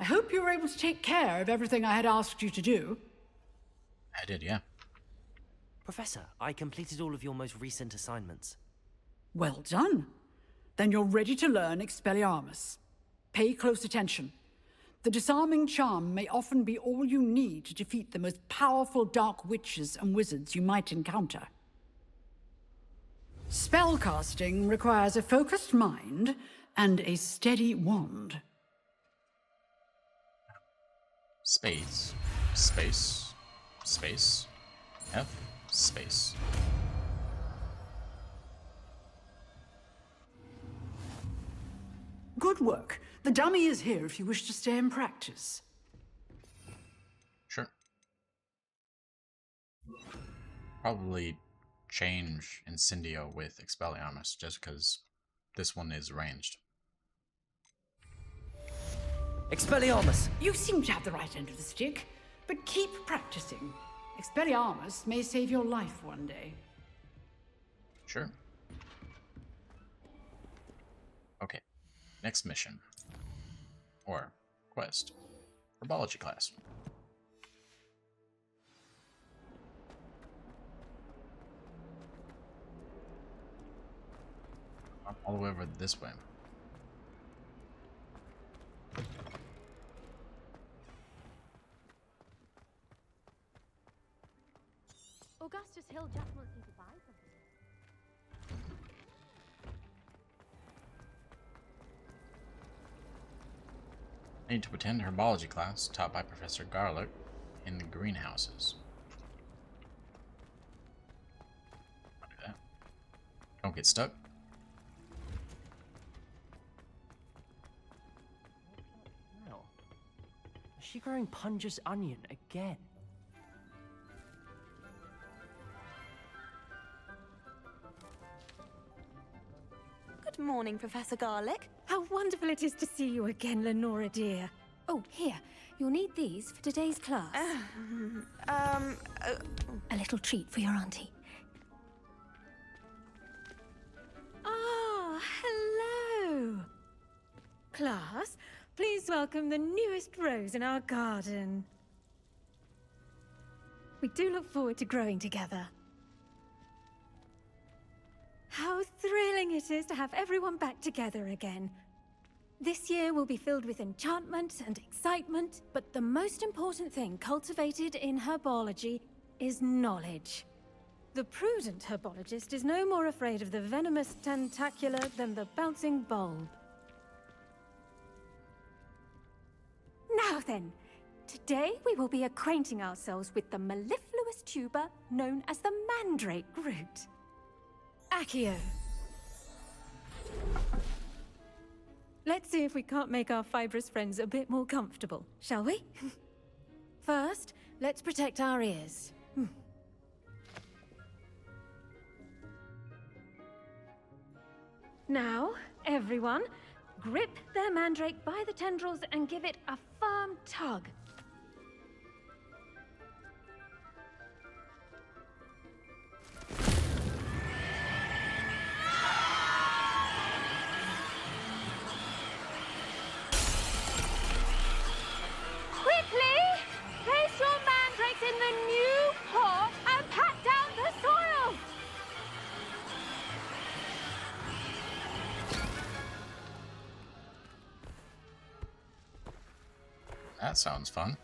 I hope you were able to take care of everything I had asked you to do. I did, yeah. Professor, I completed all of your most recent assignments. Well done. Then you're ready to learn Expelliarmus. Pay close attention. The disarming charm may often be all you need to defeat the most powerful dark witches and wizards you might encounter. Spellcasting requires a focused mind and a steady wand. Space. Space. Space. F. Space. Good work. The dummy is here if you wish to stay and practice. Sure. Probably change Incendio with Expelliarmus, just because this one is ranged. Expelliarmus! You seem to have the right end of the stick, but keep practicing. Expelliarmus may save your life one day. Sure. Okay. Next mission. Or quest. Herbology class. All the way over this way. Augustus Hill just wants you to buy something. I need to attend herbology class taught by Professor Garlick in the greenhouses. I'll do that. Don't get stuck. Now, is she growing Punja's onion again? Good morning, Professor Garlick. How wonderful it is to see you again, Lenora dear. Oh, here. You'll need these for today's class. A little treat for your auntie. Ah, hello. Class, please welcome the newest rose in our garden. We do look forward to growing together. How thrilling it is to have everyone back together again. This year will be filled with enchantment and excitement, but the most important thing cultivated in herbology is knowledge. The prudent herbologist is no more afraid of the venomous tentacula than the bouncing bulb. Now then, today we will be acquainting ourselves with the mellifluous tuber known as the mandrake root. Accio. Let's see if we can't make our fibrous friends a bit more comfortable, shall we? First, let's protect our ears. Now, everyone, grip their mandrake by the tendrils and give it a firm tug. Place your mandrakes in the new pot and pat down the soil! That sounds fun.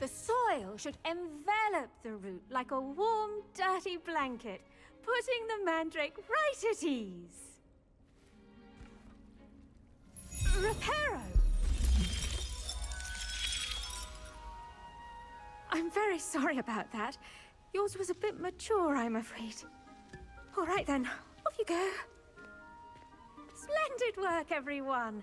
The soil should envelop the root like a warm, dirty blanket, putting the mandrake right at ease. Reparo! I'm very sorry about that. Yours was a bit mature, I'm afraid. All right then, off you go. Splendid work, everyone.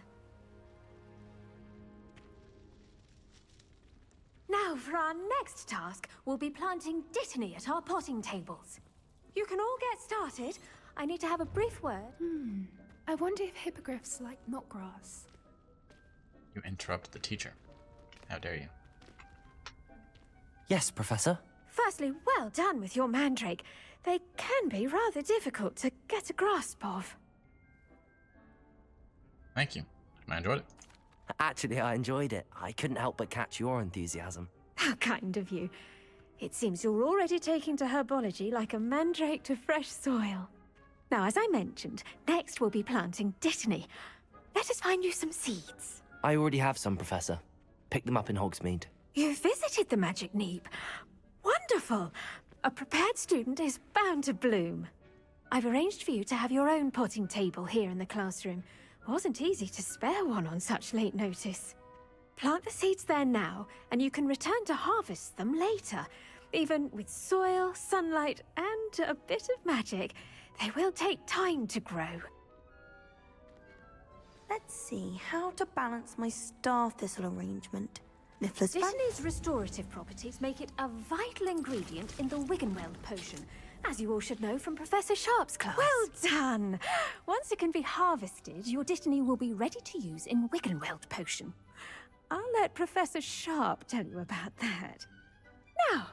Now, for our next task, we'll be planting dittany at our potting tables. You can all get started. I need to have a brief word. I wonder if hippogriffs like knotgrass. You interrupt the teacher. How dare you? Yes, Professor. Firstly, well done with your mandrake. They can be rather difficult to get a grasp of. Thank you. I enjoyed it. Actually, I enjoyed it. I couldn't help but catch your enthusiasm. How kind of you. It seems you're already taking to herbology like a mandrake to fresh soil. Now, as I mentioned, next we'll be planting Dittany. Let us find you some seeds. I already have some, Professor. Picked them up in Hogsmeade. You visited the Magic Neep. Wonderful. A prepared student is bound to bloom. I've arranged for you to have your own potting table here in the classroom. Wasn't easy to spare one on such late notice. Plant the seeds there now, and you can return to harvest them later. Even with soil, sunlight, and a bit of magic, they will take time to grow. Let's see how to balance my star thistle arrangement. Niffler's Dittany's restorative properties make it a vital ingredient in the Wiggenweld potion, as you all should know from Professor Sharp's class. Well done! Once it can be harvested, your Dittany will be ready to use in Wiggenweld potion. I'll let Professor Sharp tell you about that. Now,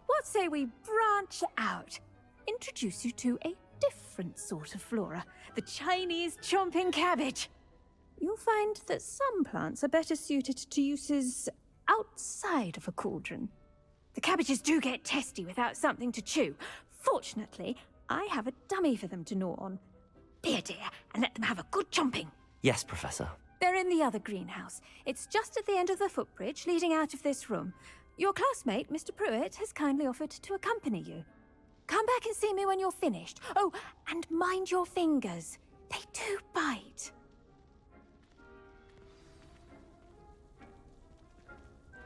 what say we branch out? Introduce you to a different sort of flora, the Chinese chomping cabbage. You'll find that some plants are better suited to uses outside of a cauldron. The cabbages do get testy without something to chew. Fortunately, I have a dummy for them to gnaw on. Be a dear and let them have a good chomping. Yes, Professor. They're in the other greenhouse. It's just at the end of the footbridge leading out of this room. Your classmate, Mr. Pruitt, has kindly offered to accompany you. Come back and see me when you're finished. Oh, and mind your fingers. They do bite.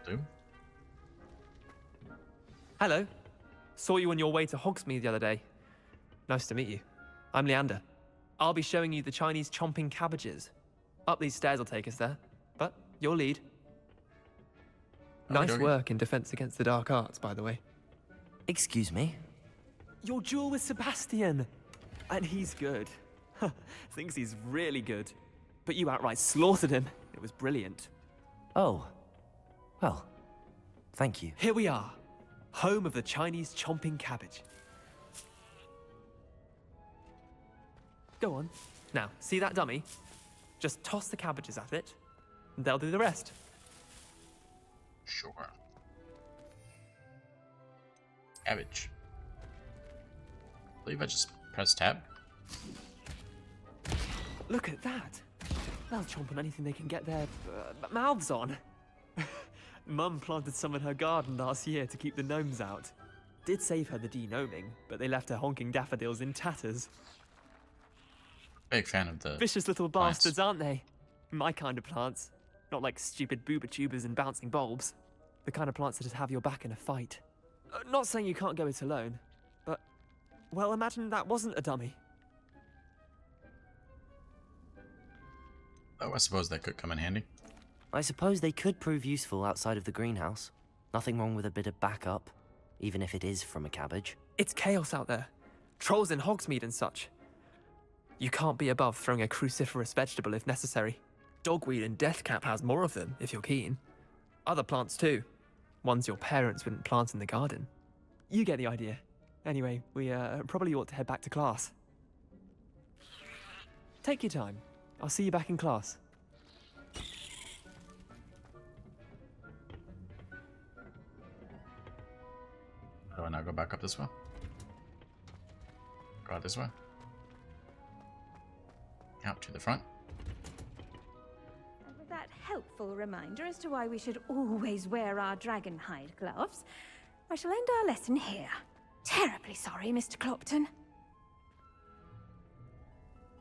Do? Hello. Saw you on your way to Hogsmeade the other day. Nice to meet you. I'm Leander. I'll be showing you the Chinese chomping cabbages. Up these stairs will take us there, but your lead. Nice work in defense against the dark arts, by the way. Excuse me? Your duel with Sebastian! And he's good. Thinks he's really good. But you outright slaughtered him. It was brilliant. Oh. Well, thank you. Here we are. Home of the Chinese chomping cabbage. Go on. Now, see that dummy? Just toss the cabbages at it, and they'll do the rest. Sure. Cabbage. I believe I just pressed tab. Look at that. They'll chomp on anything they can get their mouths on. Mum planted some in her garden last year to keep the gnomes out. Did save her the de-gnoming, but they left her honking daffodils in tatters. Big fan of the Vicious little plants. bastards, aren't they? My kind of plants. Not like stupid booba tubers and bouncing bulbs. The kind of plants that just have your back in a fight. Not saying you can't go it alone, but, well, imagine that wasn't a dummy. Oh, I suppose that could come in handy. I suppose they could prove useful outside of the greenhouse. Nothing wrong with a bit of backup, even if it is from a cabbage. It's chaos out there. Trolls in Hogsmeade and such. You can't be above throwing a cruciferous vegetable if necessary. Dogweed and deathcap has more of them, if you're keen. Other plants too. Ones your parents wouldn't plant in the garden. You get the idea. Anyway, we probably ought to head back to class. Take your time. I'll see you back in class. Do I now go back up this way? Go out this way? Out to the front. And with that helpful reminder as to why we should always wear our dragon hide gloves, I shall end our lesson here. Terribly sorry, Mr. Clopton.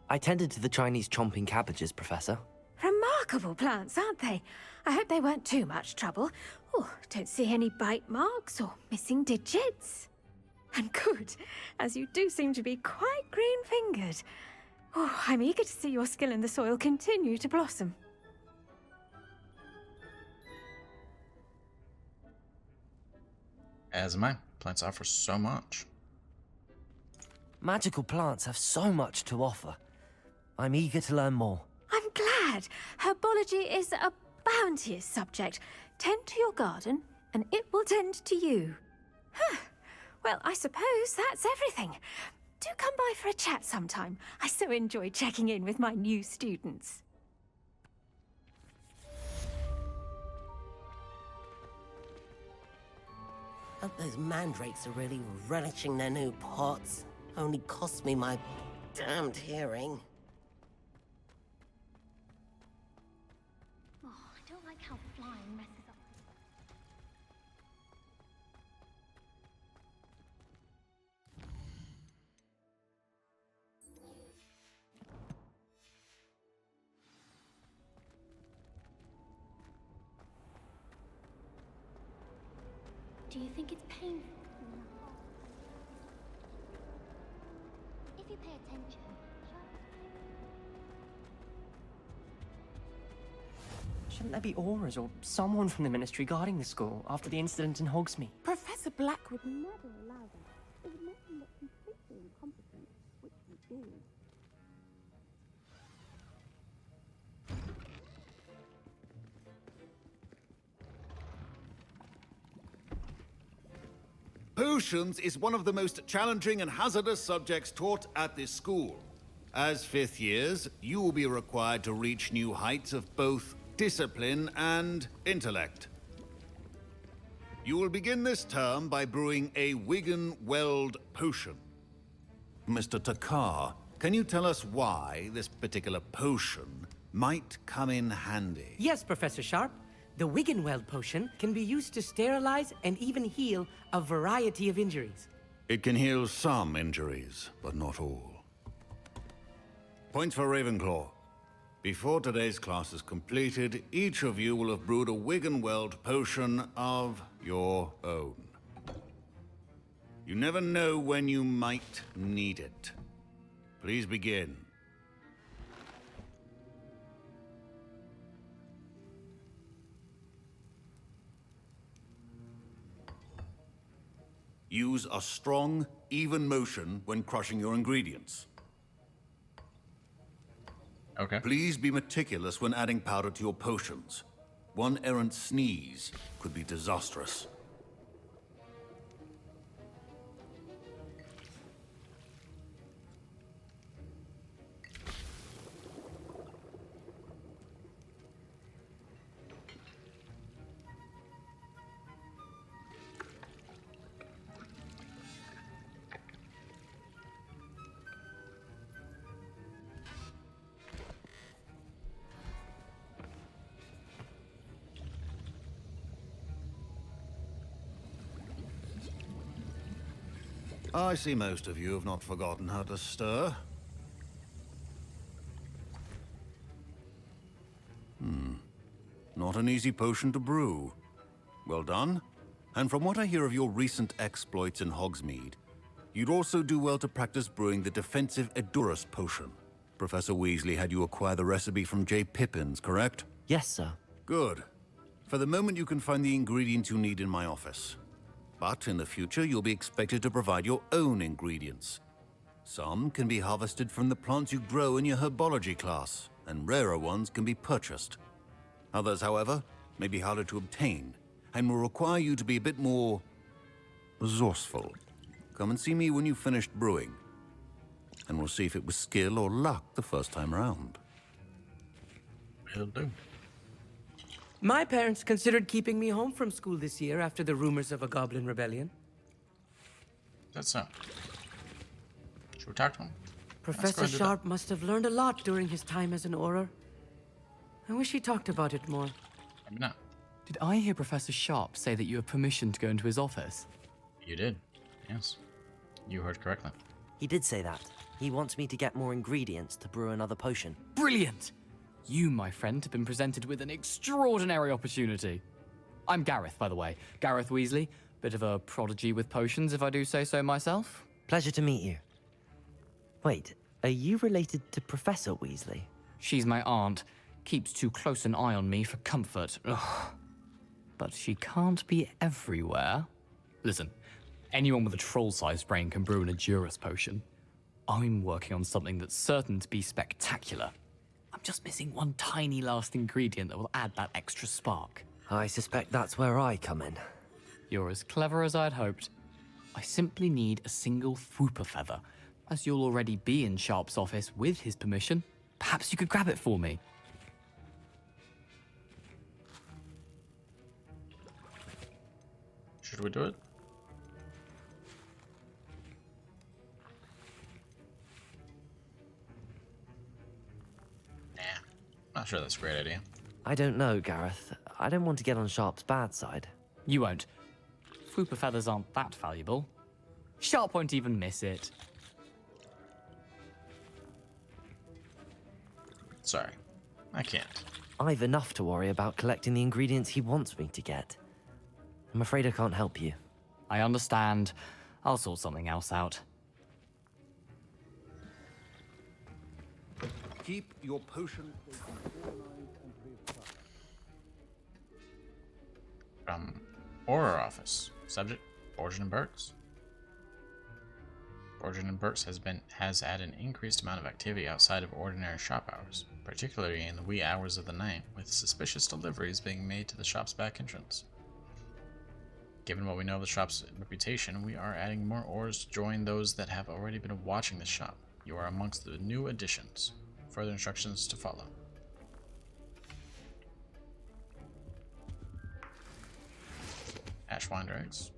I tended to the Chinese chomping cabbages, Professor. Remarkable plants, aren't they? I hope they weren't too much trouble. Oh, don't see any bite marks or missing digits. And good, as you do seem to be quite green-fingered. Oh, I'm eager to see your skill in the soil continue to blossom. As am I. Plants offer so much. Magical plants have so much to offer. I'm eager to learn more. I'm glad. Herbology is a bounteous subject. Tend to your garden, and it will tend to you. Huh. Well, I suppose that's everything. Do come by for a chat sometime. I so enjoy checking in with my new students. Hope those mandrakes are really relishing their new pots. Only cost me my damned hearing. Oh, I don't like how flying messes up. Do you think it's painful? If you pay attention, Shouldn't there be auras or someone from the Ministry guarding the school after the incident in Hogsmeade? Professor Black would never allow that. It would make him look completely incompetent, which we do. Potions is one of the most challenging and hazardous subjects taught at this school. As fifth years, you will be required to reach new heights of both discipline and intellect. You will begin this term by brewing a Wigan-Weld potion. Mr. Takar, can you tell us why this particular potion might come in handy? Yes, Professor Sharp. The Wiggenweld potion can be used to sterilize and even heal a variety of injuries. It can heal some injuries, but not all. Points for Ravenclaw. Before today's class is completed, each of you will have brewed a Wiggenweld potion of your own. You never know when you might need it. Please begin. Use a strong, even motion when crushing your ingredients. Okay. Please be meticulous when adding powder to your potions. One errant sneeze could be disastrous. I see most of you have not forgotten how to stir. Not an easy potion to brew. Well done. And from what I hear of your recent exploits in Hogsmeade, you'd also do well to practice brewing the defensive Edurus potion. Professor Weasley had you acquire the recipe from J. Pippins, correct? Yes, sir. Good. For the moment, you can find the ingredients you need in my office. But in the future, you'll be expected to provide your own ingredients. Some can be harvested from the plants you grow in your herbology class, and rarer ones can be purchased. Others, however, may be harder to obtain, and will require you to be a bit more resourceful. Come and see me when you've finished brewing, and we'll see if it was skill or luck the first time around. Will do. My parents considered keeping me home from school this year after the rumors of a goblin rebellion. That's so. Should we talk to him? Professor Sharp must have learned a lot during his time as an Auror. I wish he talked about it more. Maybe not. Did I hear Professor Sharp say that you have permission to go into his office? You did. Yes. You heard correctly. He did say that. He wants me to get more ingredients to brew another potion. Brilliant! You, my friend, have been presented with an extraordinary opportunity. I'm Gareth, by the way. Gareth Weasley. Bit of a prodigy with potions, if I do say so myself. Pleasure to meet you. Wait, are you related to Professor Weasley? She's my aunt. Keeps too close an eye on me for comfort. Ugh. But she can't be everywhere. Listen, anyone with a troll-sized brain can brew an Edurus potion. I'm working on something that's certain to be spectacular. I'm just missing one tiny last ingredient that will add that extra spark. I suspect that's where I come in. You're as clever as I'd hoped. I simply need a single Fwooper feather. As you'll already be in Sharp's office with his permission, perhaps you could grab it for me. Should we do it? Not sure that's a great idea. I don't know, Gareth. I don't want to get on Sharp's bad side. You won't. Flooper feathers aren't that valuable. Sharp won't even miss it. Sorry, I can't. I've enough to worry about collecting the ingredients he wants me to get. I'm afraid I can't help you. I understand. I'll sort something else out. Keep your potion From Auror office. Subject, Borgin and Burks. Borgin and Burks has had an increased amount of activity outside of ordinary shop hours, particularly in the wee hours of the night, with suspicious deliveries being made to the shop's back entrance. Given what we know of the shop's reputation, we are adding more ores to join those that have already been watching the shop. You are amongst the new additions. Further instructions to follow. Ashwinder eggs.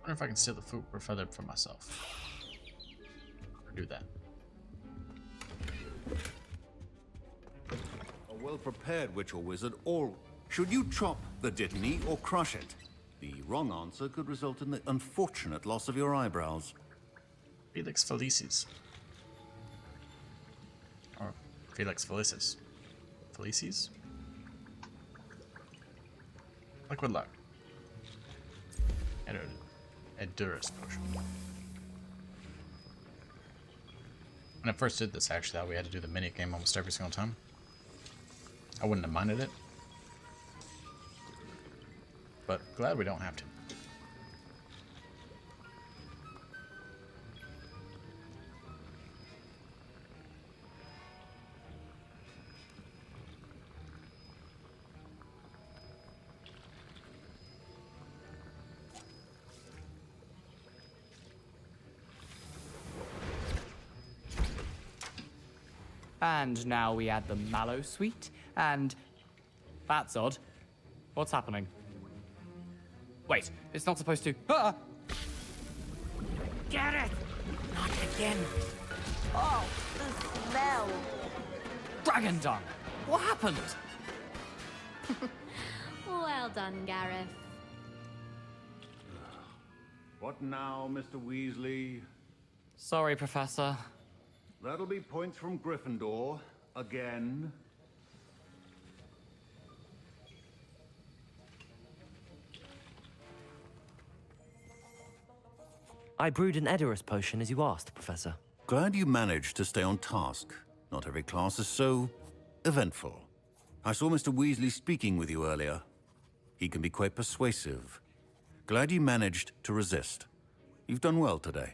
Wonder if I can steal the food or feather for myself. Or do that. A well-prepared witch or wizard, or should you chop the Jurney or crush it? The wrong answer could result in the unfortunate loss of your eyebrows. Felix Felicis. Or Felix Felicis. Felicis? Liquid luck. Edurus potion. When I first did this, actually, we had to do the mini game almost every single time. I wouldn't have minded it. But glad we don't have to. And now we add the mallow sweet, and... That's odd. What's happening? Wait, it's not supposed to... Ah! Get it! Not again. Oh, the smell. Dragon dung! What happened? Well done, Gareth. What now, Mr. Weasley? Sorry, Professor. That'll be points from Gryffindor. Again. I brewed an Edurus potion as you asked, Professor. Glad you managed to stay on task. Not every class is so eventful. I saw Mr. Weasley speaking with you earlier. He can be quite persuasive. Glad you managed to resist. You've done well today.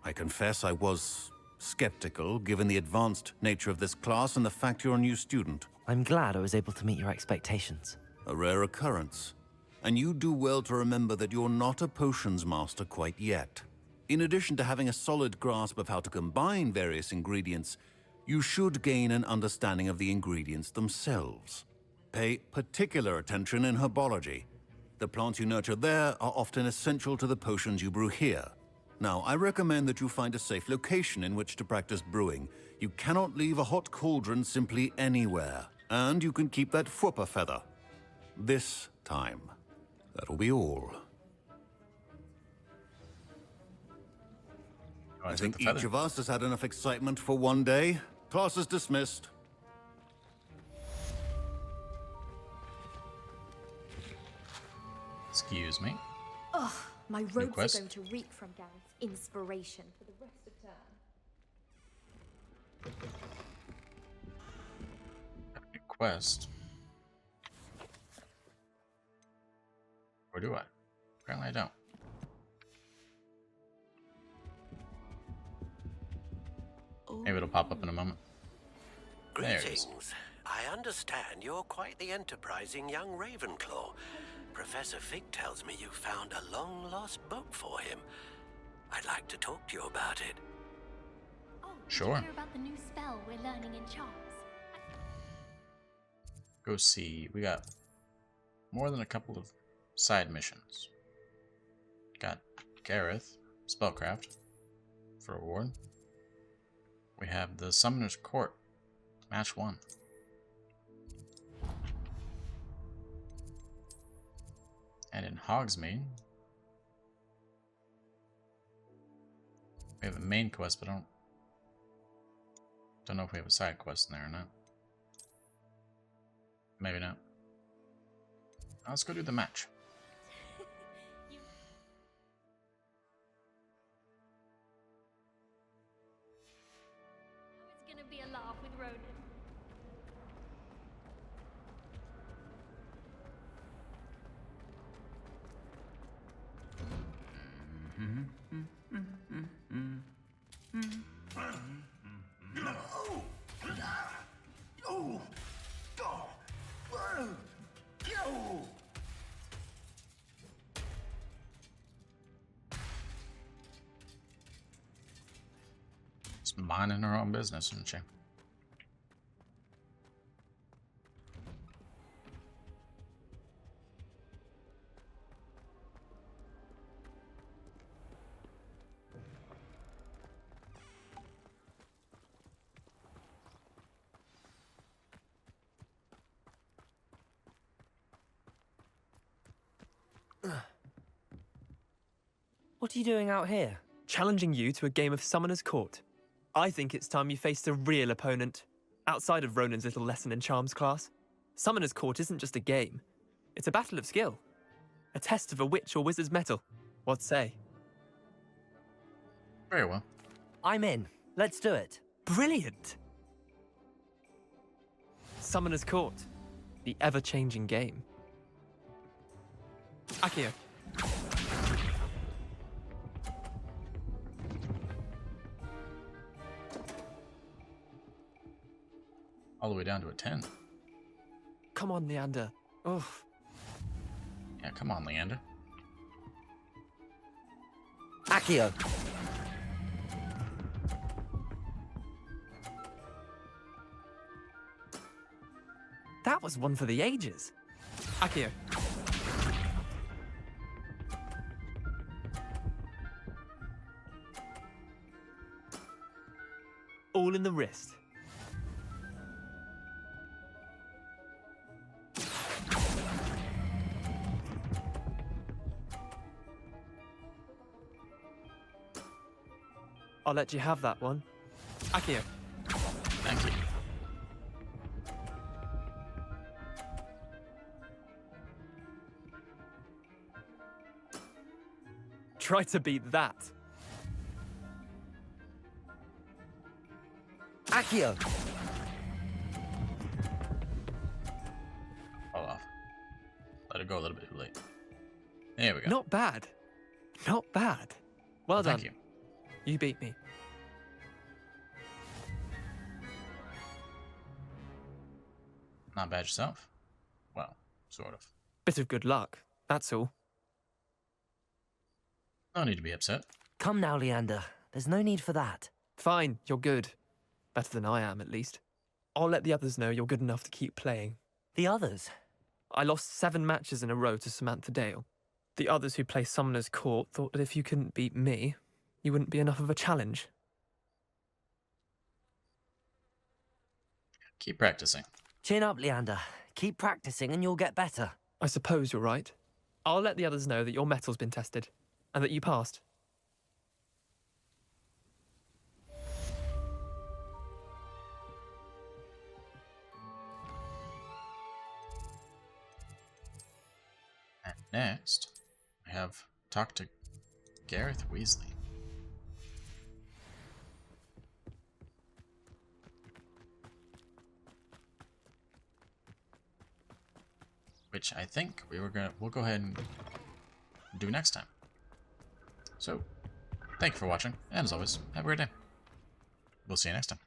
I confess I was skeptical, given the advanced nature of this class and the fact you're a new student. I'm glad I was able to meet your expectations. A rare occurrence. And you do well to remember that you're not a potions master quite yet. In addition to having a solid grasp of how to combine various ingredients, you should gain an understanding of the ingredients themselves. Pay particular attention in herbology. The plants you nurture there are often essential to the potions you brew here. Now, I recommend that you find a safe location in which to practice brewing. You cannot leave a hot cauldron simply anywhere. And you can keep that Flooper feather. This time. That'll be all. I think each of us has had enough excitement for one day. Class is dismissed. Excuse me. Ugh, my robes are quest? going to reek from Gareth's inspiration for the rest of term. New quest. Or do I? Apparently I don't. Maybe it'll pop up in a moment. There it is. Greetings. I understand you're quite the enterprising young Ravenclaw. Professor Fig tells me you found a long-lost book for him. I'd like to talk to you about it. Oh, Sure. Did you hear about the new spell we're learning in charms? Go see. We got more than a couple of side missions. Got Gareth, Spellcraft, for reward. We have the Summoner's Court Match 1. And in Hogsmeade, we have a main quest, but I don't know if we have a side quest in there or not. Maybe not. Let's go do the match. It's gonna be a laugh with Ronan. Just minding her own business, isn't she? What are you doing out here? Challenging you to a game of Summoner's Court. I think it's time you faced a real opponent, outside of Ronan's little lesson in charms class. Summoner's Court isn't just a game. It's a battle of skill. A test of a witch or wizard's mettle. What say? Very well. I'm in. Let's do it. Brilliant! Summoner's Court. The ever-changing game. Akio. All the way down to a 10. Come on, Leander. Oh. Yeah, come on, Leander. Akio. That was one for the ages. Akio. All in the wrist. I'll let you have that one. Akio. Thank you. Try to beat that. Akio. Hold off. Let it go a little bit too late. There we go. Not bad. Not bad. Well done. Thank you. You beat me. Not bad yourself? Well, sort of. Bit of good luck, that's all. No need to be upset. Come now, Leander. There's no need for that. Fine, you're good. Better than I am, at least. I'll let the others know you're good enough to keep playing. The others? I lost 7 matches in a row to Samantha Dale. The others who play Summoner's Court thought that if you couldn't beat me, you wouldn't be enough of a challenge. Keep practicing. Chin up, Leander. Keep practicing and you'll get better. I suppose you're right. I'll let the others know that your metal's been tested, and that you passed. And next, I have talked to Gareth Weasley. Which I think we'll go ahead and do next time. So, thank you for watching, and as always, have a great day. We'll see you next time.